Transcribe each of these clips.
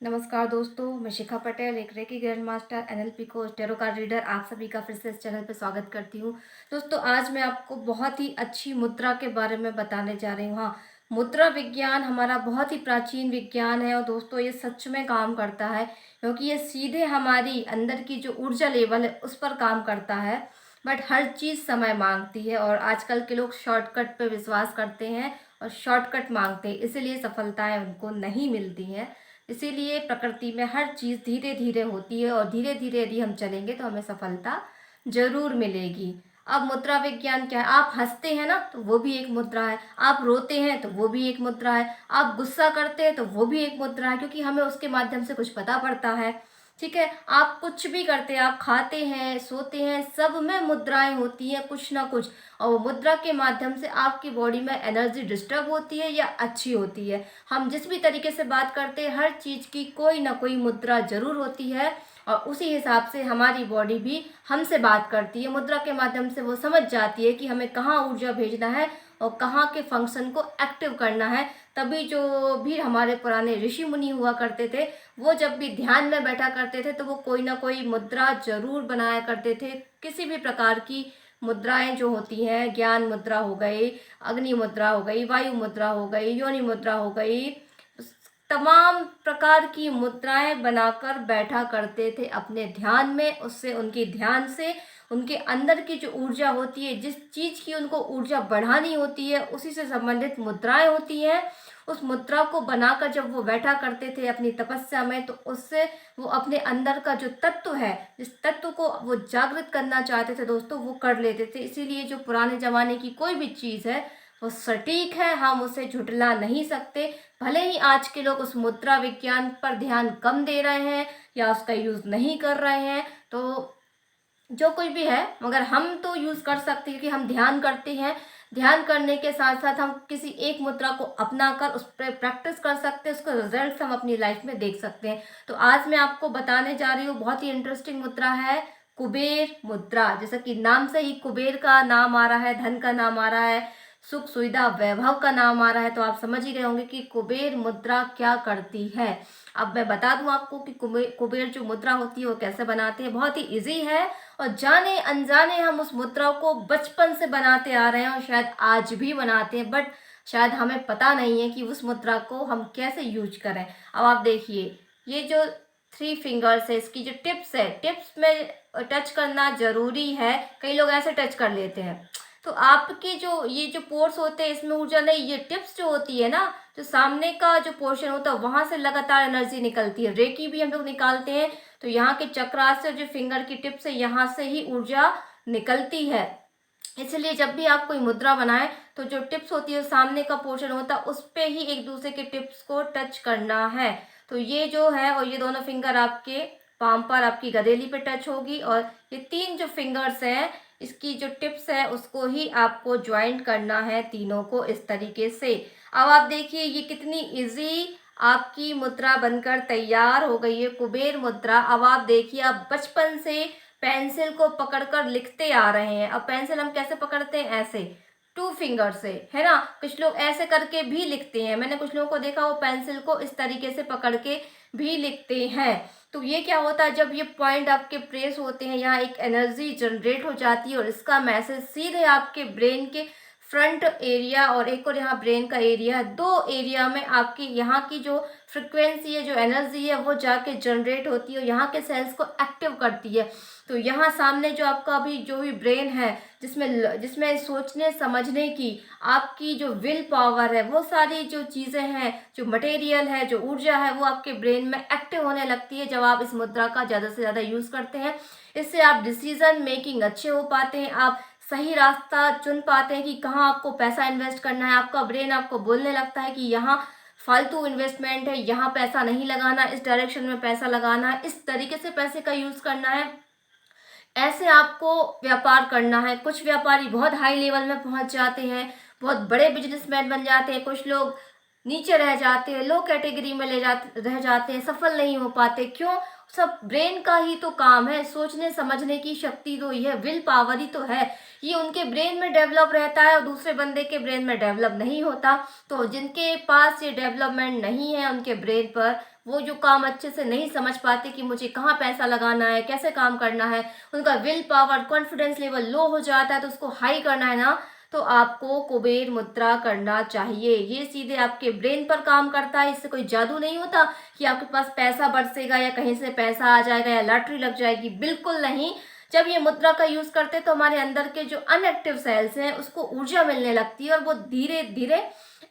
नमस्कार दोस्तों, मैं शिखा पटेल, एक reiki grand master, NLP coach, tarot card reader. आप सभी का फिर से इस चैनल पे स्वागत करती हूँ। दोस्तों, आज मैं आपको बहुत ही अच्छी मुद्रा के बारे में बताने जा रही हूँ। हाँ, मुद्रा विज्ञान हमारा बहुत ही प्राचीन विज्ञान है और दोस्तों ये सच में काम करता है, क्योंकि ये सीधे हमारी अंदर की जो ऊर्जा लेवल है उस पर काम करता है। बट हर चीज़ समय मांगती है और आजकल के लोग शॉर्टकट पे विश्वास करते हैं और शॉर्टकट मांगते हैं, इसीलिए सफलताएं उनको नहीं मिलती हैं। इसीलिए प्रकृति में हर चीज़ धीरे धीरे होती है और धीरे धीरे यदि हम चलेंगे तो हमें सफलता जरूर मिलेगी। अब मुद्रा विज्ञान क्या है? आप हंसते हैं ना तो वो भी एक मुद्रा है, आप रोते हैं तो वो भी एक मुद्रा है, आप गुस्सा करते हैं तो वो भी एक मुद्रा है, क्योंकि हमें उसके माध्यम से कुछ पता पड़ता है। ठीक है, आप कुछ भी करते हैं, आप खाते हैं, सोते हैं, सब में मुद्राएं होती हैं कुछ ना कुछ। और वो मुद्रा के माध्यम से आपकी बॉडी में एनर्जी डिस्टर्ब होती है या अच्छी होती है। हम जिस भी तरीके से बात करते हैं, हर चीज़ की कोई ना कोई मुद्रा जरूर होती है और उसी हिसाब से हमारी बॉडी भी हमसे बात करती है। मुद्रा के माध्यम से वो समझ जाती है कि हमें कहाँ ऊर्जा भेजना है और कहाँ के फंक्शन को एक्टिव करना है। तभी जो भी हमारे पुराने ऋषि मुनि हुआ करते थे, वो जब भी ध्यान में बैठा करते थे तो वो कोई ना कोई मुद्रा जरूर बनाया करते थे। किसी भी प्रकार की मुद्राएं जो होती हैं, ज्ञान मुद्रा हो गई, अग्नि मुद्रा हो गई, वायु मुद्रा हो गई, योनि मुद्रा हो गई, तमाम प्रकार की मुद्राएं बनाकर बैठा करते थे अपने ध्यान में। उससे उनकी ध्यान से उनके अंदर की जो ऊर्जा होती है, जिस चीज की उनको ऊर्जा बढ़ानी होती है, उसी से संबंधित मुद्राएं होती हैं। उस मुद्रा को बनाकर जब वो बैठा करते थे अपनी तपस्या में, तो उससे वो अपने अंदर का जो तत्व है, जिस तत्व को वो जागृत करना चाहते थे दोस्तों, वो कर लेते थे। इसीलिए जो पुराने जमाने की कोई भी चीज़ है वो सटीक है, हम उसे झुठला नहीं सकते। भले ही आज के लोग उस मुद्रा विज्ञान पर ध्यान कम दे रहे हैं या उसका यूज़ नहीं कर रहे हैं, तो जो कोई भी है, मगर हम तो यूज़ कर सकते हैं, क्योंकि हम ध्यान करते हैं। ध्यान करने के साथ साथ हम किसी एक मुद्रा को अपना कर उस पर प्रैक्टिस कर सकते हैं, उसका रिजल्ट हम अपनी लाइफ में देख सकते हैं। तो आज मैं आपको बताने जा रही हूँ, बहुत ही इंटरेस्टिंग मुद्रा है, कुबेर मुद्रा। जैसा कि नाम से ही कुबेर का नाम आ रहा है, धन का नाम आ रहा है, सुख सुविधा वैभव का नाम आ रहा है, तो आप समझ ही रहे होंगे कि कुबेर मुद्रा क्या करती है। अब मैं बता दूं आपको कि कुबेर जो मुद्रा होती है वो कैसे बनाते हैं। बहुत ही इजी है और जाने अनजाने हम उस मुद्रा को बचपन से बनाते आ रहे हैं और शायद आज भी बनाते हैं, बट शायद हमें पता नहीं है कि उस मुद्रा को हम कैसे यूज करें। अब आप देखिए, ये जो 3 फिंगर्स है, इसकी जो टिप्स है, टिप्स में टच करना जरूरी है। कई लोग ऐसे टच कर लेते हैं, तो आपके जो ये जो पोर्स होते हैं इसमें ऊर्जा नहीं, ये टिप्स जो होती है ना, जो सामने का जो पोर्शन होता है वहां से लगातार एनर्जी निकलती है। रेकी भी हम लोग निकालते हैं तो यहाँ के चक्रास से, जो फिंगर की टिप्स है, यहाँ से ही ऊर्जा निकलती है। इसलिए जब भी आप कोई मुद्रा बनाएं तो जो टिप्स होती है, सामने का पोर्शन होता है, उस पे ही एक दूसरे के टिप्स को टच करना है। तो ये जो है, और ये दोनों फिंगर आपके पाम पर, आपकी गदेली पे टच होगी, और ये 3 जो फिंगर्स हैं, इसकी जो टिप्स है उसको ही आपको ज्वाइंट करना है, तीनों को इस तरीके से। अब आप देखिए ये कितनी इजी आपकी मुद्रा बनकर तैयार हो गई है, कुबेर मुद्रा। अब आप देखिए, आप बचपन से पेंसिल को पकड़कर लिखते आ रहे हैं। अब पेंसिल हम कैसे पकड़ते हैं? ऐसे 2 फिंगर से, है ना। कुछ लोग ऐसे करके भी लिखते हैं, मैंने कुछ लोगों को देखा वो पेंसिल को इस तरीके से पकड़ के भी लिखते हैं। तो ये क्या होता है, जब ये पॉइंट आपके प्रेस होते हैं, यहाँ एक एनर्जी जनरेट हो जाती है और इसका मैसेज सीधे आपके ब्रेन के फ्रंट एरिया और एक और यहाँ ब्रेन का एरिया है, 2 एरिया में आपकी यहाँ की जो फ्रिक्वेंसी है, जो एनर्जी है, वो जाके जनरेट होती है और यहाँ के सेल्स को एक्टिव करती है। तो यहाँ सामने जो आपका अभी जो भी ब्रेन है, जिसमें जिसमें सोचने समझने की आपकी जो विल पावर है, वो सारी जो चीज़ें हैं, जो मटेरियल है, जो ऊर्जा है, वो आपके ब्रेन में एक्टिव होने लगती है जब आप इस मुद्रा का ज़्यादा से ज़्यादा यूज़ करते हैं। इससे आप डिसीजन मेकिंग अच्छे हो पाते हैं, आप सही रास्ता चुन पाते हैं कि कहाँ आपको पैसा इन्वेस्ट करना है। आपका ब्रेन आपको बोलने लगता है कि यहाँ फालतू इन्वेस्टमेंट है, यहाँ पैसा नहीं लगाना, इस डायरेक्शन में पैसा लगाना है, इस तरीके से पैसे का यूज़ करना है, ऐसे आपको व्यापार करना है। कुछ व्यापारी बहुत हाई लेवल में पहुंच जाते हैं, बहुत बड़े बिजनेसमैन बन जाते हैं। कुछ लोग नीचे रह जाते हैं, लो कैटेगरी में रह जाते हैं, सफल नहीं हो पाते। क्यों? सब ब्रेन का ही तो काम है, सोचने समझने की शक्ति तो ये विल पावर ही तो है, ये उनके ब्रेन में डेवलप रहता है और दूसरे बंदे के ब्रेन में डेवलप नहीं होता। तो जिनके पास ये डेवलपमेंट नहीं है उनके ब्रेन पर, वो जो काम अच्छे से नहीं समझ पाते कि मुझे कहाँ पैसा लगाना है, कैसे काम करना है, उनका will power, confidence level low हो जाता है, तो उसको हाई करना है ना, तो आपको कुबेर मुद्रा करना चाहिए। ये सीधे आपके ब्रेन पर काम करता है, इससे कोई जादू नहीं होता कि आपके पास पैसा बरसेगा या कहीं से पैसा आ जाएगा या लॉटरी लग जाएगी, बिल्कुल नहीं। जब ये मुद्रा का यूज करते हैं तो हमारे अंदर के जो अनएक्टिव सेल्स हैं उसको ऊर्जा मिलने लगती है और वो धीरे धीरे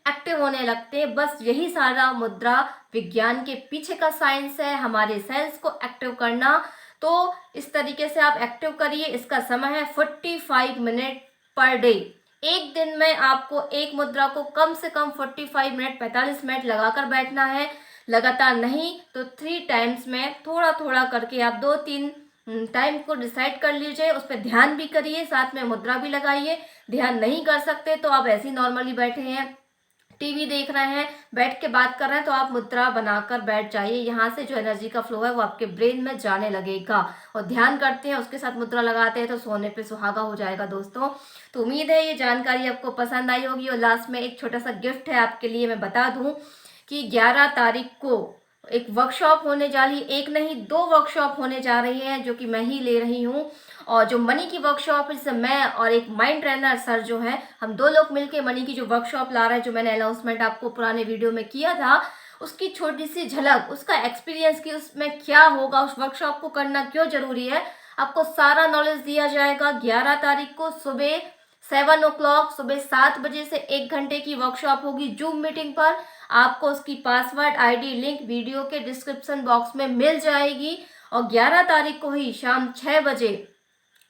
एक्टिव होने लगते हैं। बस यही सारा मुद्रा विज्ञान के पीछे का साइंस है, हमारे सेल्स को एक्टिव करना। तो इस तरीके से आप एक्टिव करिए। इसका समय है 45 मिनट पर डे। एक दिन में आपको एक मुद्रा को कम से कम 45 मिनट, 45 मिनट लगाकर बैठना है, लगातार नहीं तो 3 टाइम्स में थोड़ा थोड़ा करके आप 2-3 टाइम को डिसाइड कर लीजिए, उस पर ध्यान भी करिए, साथ में मुद्रा भी लगाइए। ध्यान नहीं कर सकते तो आप ऐसे ही नॉर्मली बैठे हैं, टीवी देख रहे हैं, बैठ के बात कर रहे हैं, तो आप मुद्रा बनाकर बैठ जाइए। यहाँ से जो एनर्जी का फ्लो है वो आपके ब्रेन में जाने लगेगा। और ध्यान करते हैं उसके साथ मुद्रा लगाते हैं तो सोने पे सुहागा हो जाएगा दोस्तों। तो उम्मीद है ये जानकारी आपको पसंद आई होगी। और लास्ट में एक छोटा सा गिफ्ट है आपके लिए, मैं बता दूं कि 11 तारीख को एक वर्कशॉप होने जा रही है, एक नहीं 2 वर्कशॉप होने जा रही हैं, जो कि मैं ही ले रही हूँ। और जो मनी की वर्कशॉप है, जिससे मैं और एक माइंड ट्रेनर सर जो है, हम 2 लोग मिलके मनी की जो वर्कशॉप ला रहे हैं, जो मैंने अनाउंसमेंट आपको पुराने वीडियो में किया था, उसकी छोटी सी झलक, उसका एक्सपीरियंस कि उसमें क्या होगा, उस वर्कशॉप को करना क्यों जरूरी है, आपको सारा नॉलेज दिया जाएगा। 11 तारीख को सुबह 7 o'clock, सुबह 7 बजे से 1 घंटे की वर्कशॉप होगी जूम मीटिंग पर। आपको उसकी पासवर्ड, आईडी लिंक वीडियो के डिस्क्रिप्शन बॉक्स में मिल जाएगी। और 11 तारीख को ही शाम 6 बजे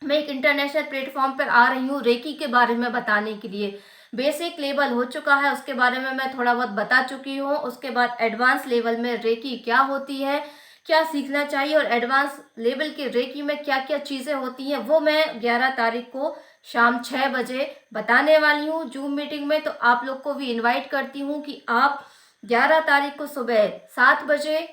मैं एक इंटरनेशनल प्लेटफॉर्म पर आ रही हूँ रेकी के बारे में बताने के लिए। बेसिक लेवल हो चुका है, उसके बारे में मैं थोड़ा बहुत बता चुकी हूँ। उसके बाद एडवांस लेवल में रेकी क्या होती है, क्या सीखना चाहिए, और एडवांस लेवल के रेकी में क्या क्या चीज़ें होती हैं, वो मैं 11 तारीख को शाम 6 बजे बताने वाली हूँ जूम मीटिंग में। तो आप लोग को भी इनवाइट करती हूँ कि आप 11 तारीख को सुबह 7 बजे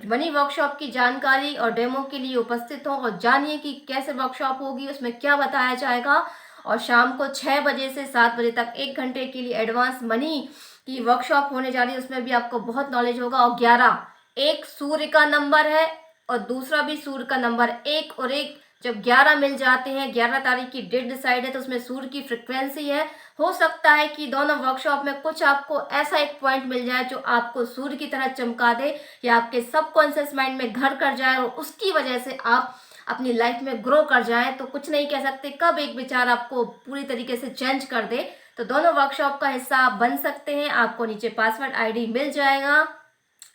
मनी वर्कशॉप की जानकारी और डेमो के लिए उपस्थित हो और जानिए कि कैसे वर्कशॉप होगी, उसमें क्या बताया जाएगा। और शाम को 6 बजे से 7 बजे तक 1 घंटे के लिए एडवांस मनी की वर्कशॉप होने जा रही है, उसमें भी आपको बहुत नॉलेज होगा। और 11 एक सूर्य का नंबर है और दूसरा भी सूर्य का नंबर, 1 और 1 जब 11 मिल जाते हैं, 11 तारीख की डेट डिसाइड है, तो उसमें सूर्य की फ्रिक्वेंसी है। हो सकता है कि दोनों वर्कशॉप में कुछ आपको ऐसा एक पॉइंट मिल जाए जो आपको सूर्य की तरह चमका दे या आपके सबकॉन्शियस माइंड में घर कर जाए और उसकी वजह से आप अपनी लाइफ में ग्रो कर जाए। तो कुछ नहीं कह सकते कब एक विचार आपको पूरी तरीके से चेंज कर दे। तो दोनों वर्कशॉप का हिस्सा आप बन सकते हैं। आपको नीचे पासवर्ड, आईडी मिल जाएगा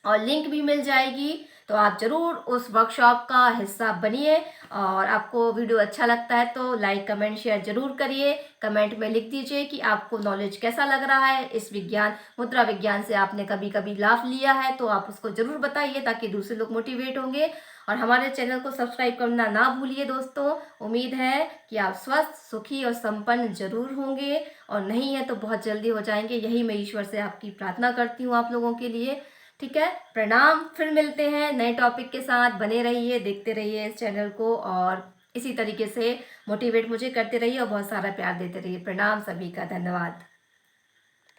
और लिंक भी मिल जाएगी। तो आप ज़रूर उस वर्कशॉप का हिस्सा बनिए। और आपको वीडियो अच्छा लगता है तो लाइक, कमेंट, शेयर जरूर करिए। कमेंट में लिख दीजिए कि आपको नॉलेज कैसा लग रहा है, इस विज्ञान, मुद्रा विज्ञान से आपने कभी कभी लाभ लिया है तो आप उसको ज़रूर बताइए, ताकि दूसरे लोग मोटिवेट होंगे। और हमारे चैनल को सब्सक्राइब करना ना भूलिए दोस्तों। उम्मीद है कि आप स्वस्थ, सुखी और संपन्न जरूर होंगे, और नहीं है तो बहुत जल्दी हो जाएंगे। यही मैं ईश्वर से आपकी प्रार्थना करती हूँ आप लोगों के लिए। ठीक है, प्रणाम। फिर मिलते हैं नए टॉपिक के साथ। बने रहिए, देखते रहिए इस चैनल को, और इसी तरीके से मोटिवेट मुझे करते रहिए और बहुत सारा प्यार देते रहिए। प्रणाम सभी का, धन्यवाद।